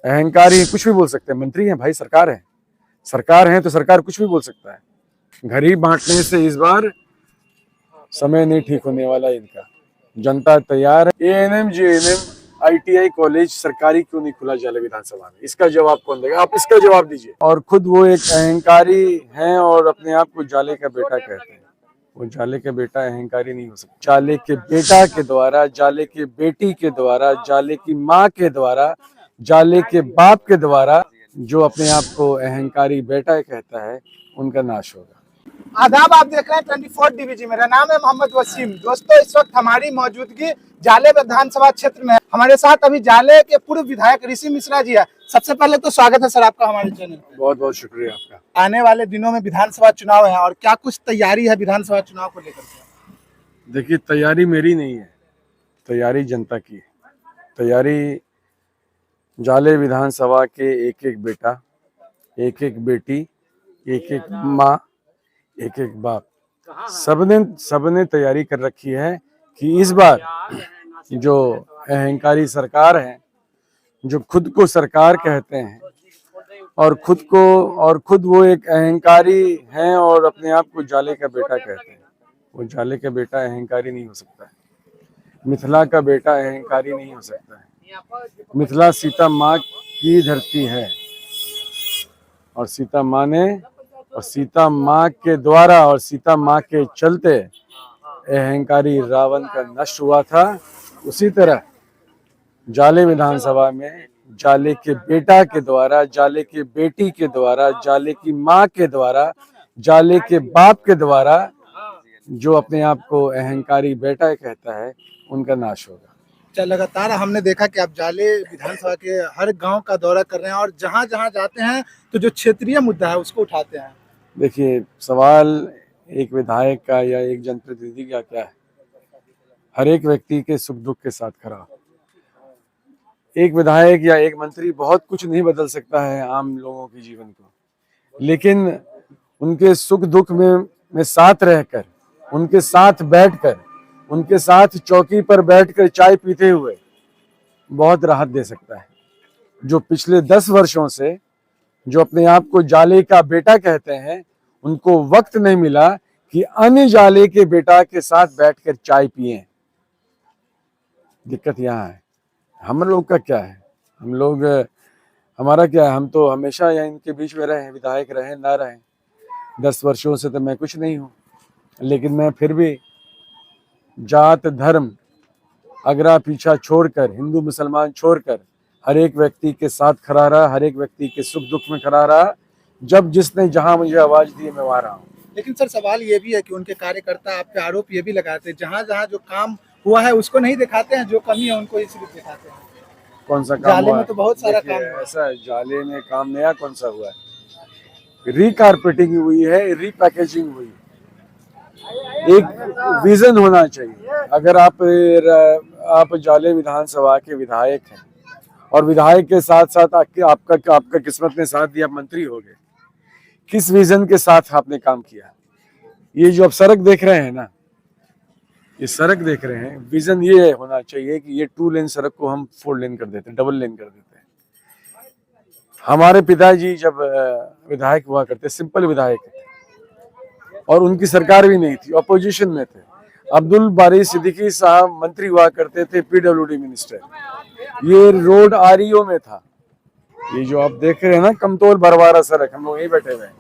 अहंकारी कुछ भी बोल सकते हैं, मंत्री हैं भाई, सरकार है, सरकार है तो सरकार कुछ भी बोल सकता है। गरीब बांटने से इस बार समय नहीं ठीक होने वाला इनका। जनता तैयार है। एएनएम जेएनएम आईटीआई कॉलेज सरकारी क्यों नहीं खुला जाले विधानसभा में, इसका जवाब कौन देगा? आप इसका जवाब दीजिए। और खुद वो एक अहंकारी हैं और अपने आप को जाले का बेटा कहते हैं। वो जाले के बेटा अहंकारी नहीं हो सकता। जाले के बेटा के द्वारा, जाले के बेटी के द्वारा, जाले की माँ के द्वारा, जाले के बाप के द्वारा जो अपने आप को अहंकारी बेटा कहता है, उनका नाश होगा। आदाब, आप देख रहे हैं 24 डीवीजी। मेरा नाम है मोहम्मद वसीम। दोस्तों, इस वक्त हमारी मौजूदगी जाले विधानसभा क्षेत्र में है। हमारे साथ अभी जाले के पूर्व विधायक ऋषि मिश्रा जी है। सबसे पहले तो स्वागत है सर आपका हमारे चैनल पे। बहुत बहुत शुक्रिया आपका। आने वाले दिनों में विधानसभा चुनाव है और क्या कुछ तैयारी है विधानसभा चुनाव को लेकर के? देखिए, तैयारी मेरी नहीं है, तैयारी जनता की है। तैयारी जाले विधानसभा के एक एक बेटा, एक एक बेटी, एक एक माँ, एक एक बाप, सबने तैयारी कर रखी है कि इस बार जो अहंकारी सरकार है, जो खुद को सरकार कहते हैं और खुद वो एक अहंकारी हैं और अपने आप को जाले का बेटा कहते हैं, वो जाले का बेटा अहंकारी नहीं हो सकता है। मिथिला का बेटा अहंकारी नहीं हो सकता है। मिथिला सीता माँ की धरती है और सीता माँ ने, और सीता माँ के द्वारा और सीता माँ के चलते अहंकारी रावण का नष्ट हुआ था। उसी तरह जाले विधानसभा में जाले के बेटा के द्वारा, जाले के बेटी के द्वारा, जाले की माँ के द्वारा, जाले के बाप के द्वारा जो अपने आप को अहंकारी बेटा कहता है, उनका नाश होगा। लगातार हमने देखा कि आप जाले विधानसभा के हर गांव का दौरा कर रहे हैं और जहां जहां जाते हैं तो जो क्षेत्रीय मुद्दा है उसको उठाते हैं। देखिए, सवाल एक विधायक का या एक जनप्रतिनिधि का क्या है? हर एक व्यक्ति के सुख दुख के साथ खड़ा। एक विधायक या एक मंत्री बहुत कुछ नहीं बदल सकता है आम लोगों के जीवन को, लेकिन उनके सुख दुख में साथ रहकर, उनके साथ बैठकर, उनके साथ चौकी पर बैठकर चाय पीते हुए बहुत राहत दे सकता है। जो पिछले 10 वर्षों से जो अपने आप को जाले का बेटा कहते हैं, उनको वक्त नहीं मिला कि अन्य जाले के बेटा के साथ बैठकर चाय पिए। दिक्कत यहाँ है। हम लोग का क्या है? हमारा क्या है? हम तो हमेशा या इनके बीच में रहे, विधायक रहे ना रहे। 10 वर्षों से तो मैं कुछ नहीं हूँ, लेकिन मैं फिर भी जात धर्म अगरा पीछा छोड़कर, हिंदू मुसलमान छोड़कर हर एक व्यक्ति के साथ खड़ा रहा, हर एक व्यक्ति के सुख दुख में खड़ा रहा। जब जिसने जहां मुझे आवाज दी, मैं वहां रहा हूँ। लेकिन सर, सवाल ये भी है कि उनके कार्यकर्ता आप पे आरोप ये भी लगाते हैं, जहां जहां जो काम हुआ है उसको नहीं दिखाते हैं, जो कमी है उनको ही सिर्फ दिखाते हैं। कौन सा काम जाले हुआ? में तो बहुत सारा काम है। ऐसा है, जाले में काम नया कौन सा हुआ है? रीकारपेटिंग हुई है, रीपैकेजिंग हुई है। एक विजन होना चाहिए। अगर आप जाले विधानसभा के विधायक हैं और विधायक के साथ साथ आपका किस्मत ने साथ दिया, मंत्री हो गए, किस विजन के साथ आपने काम किया? ये जो आप सड़क देख रहे हैं ना, ये सड़क देख रहे हैं, विजन ये होना चाहिए कि ये 2 लेन सड़क को हम 4 लेन कर देते हैं, डबल लेन कर देते हैं। हमारे पिताजी जब विधायक हुआ करते, सिंपल विधायक थे और उनकी सरकार भी नहीं थी, अपोजिशन में थे। अब्दुल बारी सिद्दीकी साहब मंत्री हुआ करते थे, पीडब्ल्यूडी मिनिस्टर। ये रोड आरईओ में था। ये जो आप देख रहे हैं ना, कमतौल बरवारा सड़क, हम लोग यहीं बैठे हुए हैं,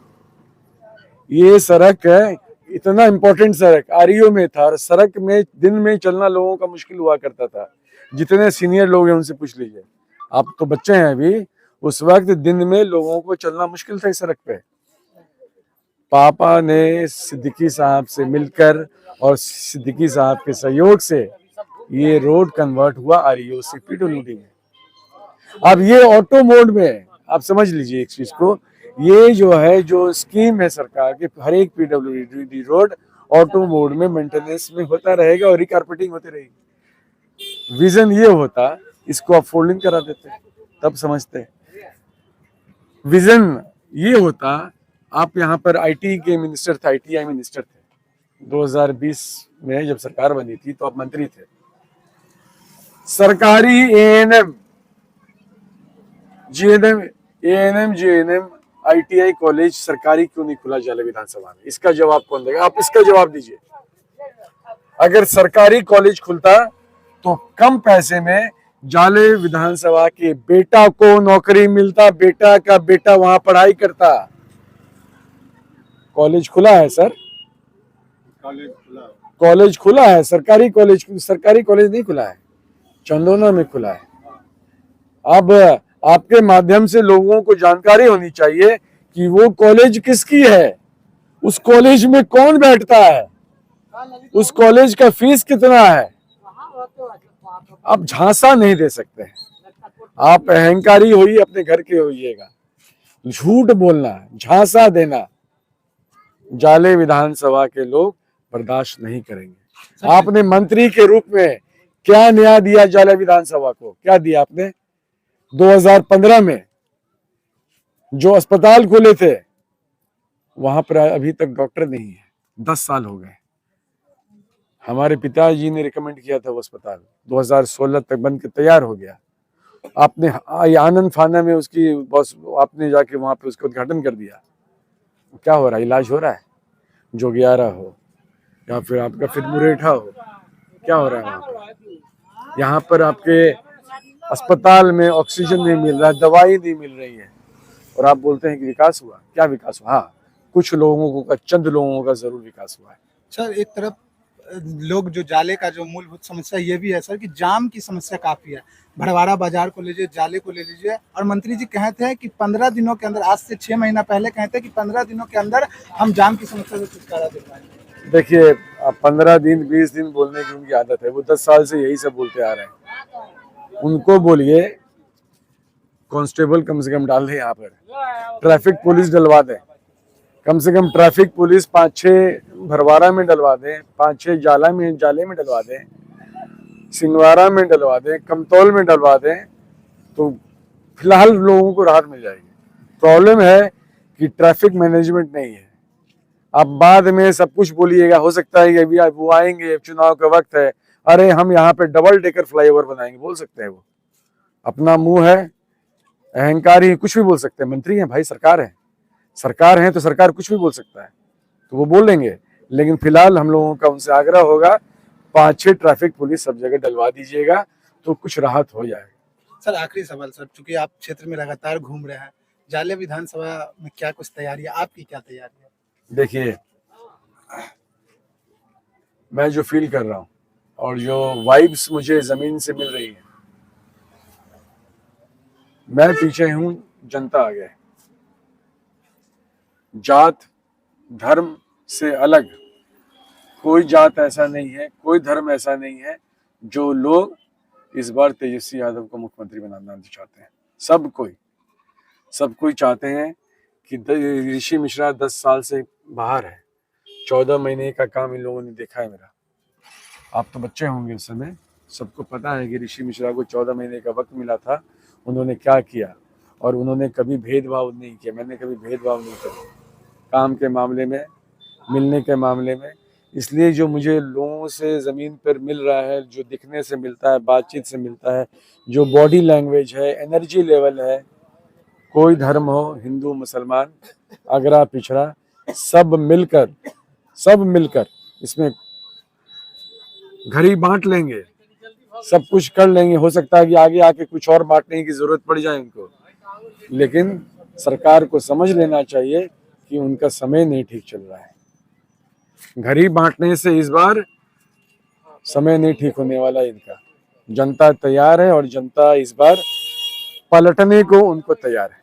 ये सड़क है, इतना इंपॉर्टेंट सड़क आरईओ में था। और सड़क में दिन में चलना लोगों का मुश्किल हुआ करता था। जितने सीनियर लोग हैं उनसे पूछ लीजिए, आप तो बच्चे हैं अभी, उस वक्त दिन में लोगों को चलना मुश्किल था इस सड़क पे। पापा ने सिद्दीकी साहब से मिलकर और सिद्दीकी साहब के सहयोग से ये रोड कन्वर्ट हुआ आरईओ से पीडब्ल्यूडी में। अब ये ऑटो मोड में है। आप समझ लीजिए एक चीज को, ये जो है, जो स्कीम है सरकार के, हर एक पीडब्ल्यूडी रोड ऑटो मोड में मेंटेनेंस में होता रहेगा और रिकारपेटिंग होती रहेगी। विजन ये होता, इसको आप फोल्डिंग करा देते, तब समझते। विजन ये होता, आप यहाँ पर आईटी के मिनिस्टर थे, आईटीआई मिनिस्टर थे 2020 में जब सरकार बनी थी, तो आप मंत्री थे। सरकारी ANM GNM, ANM, GNM, ITI college सरकारी क्यों नहीं खुला जाले विधानसभा में? इसका जवाब कौन देगा? आप इसका जवाब दीजिए। अगर सरकारी कॉलेज खुलता तो कम पैसे में जाले विधानसभा के बेटा को नौकरी मिलता, बेटा का बेटा वहां पढ़ाई करता। कॉलेज खुला है सर, कॉलेज खुला है, सरकारी कॉलेज नहीं खुला है, चंदोना में खुला है। अब आपके माध्यम से लोगों को जानकारी होनी चाहिए कि वो कॉलेज किसकी है, उस कॉलेज में कौन बैठता है, उस कॉलेज का फीस कितना है। आप झांसा नहीं दे सकते हैं। आप अहंकारी होइए, अपने घर के होइएगा। झूठ बोलना, झांसा देना जाले विधानसभा के लोग बर्दाश्त नहीं करेंगे। आपने मंत्री के रूप में क्या न्याय दिया जाले विधानसभा को? क्या दिया आपने? 2015 में जो अस्पताल खोले थे वहां पर अभी तक डॉक्टर नहीं है, 10 साल हो गए। हमारे पिताजी ने रिकमेंड किया था वो अस्पताल, 2016 तक बन के तैयार हो गया। आपने आनंद फाना में उसकी बस आपने जाके वहां पे उसका उद्घाटन कर दिया। क्या हो रहा है? इलाज हो रहा है? जोगियारा हो या फिर आपका फिर मुरेठा हो, क्या हो रहा है वहां पर? यहाँ पर आपके अस्पताल में ऑक्सीजन नहीं मिल रहा है, दवाई नहीं मिल रही है, और आप बोलते हैं कि विकास हुआ। क्या विकास हुआ? हाँ, कुछ लोगों का, चंद लोगों का जरूर विकास हुआ है। सर एक तरफ लोग जो जाले का जो मूलभूत समस्या ये भी है सर कि जाम की समस्या काफी है। भड़वाड़ा बाजार को लीजिए, जाले को ले लीजिए, और मंत्री जी कहते हैं कि 15 दिनों के अंदर, आज से 6 महीना पहले कहते हैं कि 15 दिनों के अंदर हम जाम की समस्या से छुटकारा दिलवाएंगे। देखिए, 15 दिन 20 दिन बोलने की उनकी आदत है, वो 10 साल से यही सब बोलते आ रहे हैं। उनको बोलिए कांस्टेबल कम से कम डाल दें, यहाँ पर ट्रैफिक पुलिस डलवा दें, कम से कम ट्रैफिक पुलिस 5-6 भरवाड़ा में डलवा दें, 5-6 जाले में डलवा दें, सिंगवाड़ा में डलवा दें, कमतौल में डलवा दें, तो फिलहाल लोगों को राहत मिल जाएगी। प्रॉब्लम है कि ट्रैफिक मैनेजमेंट नहीं है। आप बाद में सब कुछ बोलिएगा, हो सकता है कि अभी वो आएंगे, चुनाव का वक्त है, अरे हम यहाँ पे डबल डेकर फ्लाईओवर बनाएंगे, बोल सकते हैं। वो अपना मुंह है, अहंकारी, कुछ भी बोल सकते हैं। मंत्री हैं भाई, सरकार है तो सरकार कुछ भी बोल सकता है, तो वो बोलेंगे। लेकिन फिलहाल हम लोगों का उनसे आग्रह होगा, 5-6 ट्रैफिक पुलिस सब जगह डलवा दीजिएगा तो कुछ राहत हो जाएगा। सर आखिरी सवाल सर, चूंकि आप क्षेत्र में लगातार घूम रहे हैं, जाले विधानसभा में क्या कुछ तैयारी है, आपकी क्या तैयारी है? देखिए, मैं जो फील कर रहा हूँ और जो वाइब्स मुझे जमीन से मिल रही है, मैं पीछे हूँ, जनता आगे है। जात धर्म से अलग कोई जात ऐसा नहीं है, कोई धर्म ऐसा नहीं है जो लोग इस बार तेजस्वी यादव को मुख्यमंत्री बनाना चाहते हैं। सब कोई चाहते हैं कि ऋषि मिश्रा 10 साल से बाहर है, 14 महीने का काम इन लोगों ने देखा है मेरा। आप तो बच्चे होंगे उस समय, सबको पता है कि ऋषि मिश्रा को 14 महीने का वक्त मिला था, उन्होंने क्या किया, और उन्होंने कभी भेदभाव नहीं किया। मैंने कभी भेदभाव नहीं किया काम के मामले में, मिलने के मामले में। इसलिए जो मुझे लोगों से ज़मीन पर मिल रहा है, जो दिखने से मिलता है, बातचीत से मिलता है, जो बॉडी लैंग्वेज है, एनर्जी लेवल है, कोई धर्म हो, हिंदू मुसलमान, अगरा पिछड़ा, सब मिलकर इसमें घड़ी बांट लेंगे, सब कुछ कर लेंगे। हो सकता है कि आगे आके कुछ और बांटने की जरूरत पड़ जाए उनको, लेकिन सरकार को समझ लेना चाहिए कि उनका समय नहीं ठीक चल रहा है। घड़ी बांटने से इस बार समय नहीं ठीक होने वाला इनका। जनता तैयार है और जनता इस बार पलटने को उनको तैयार है।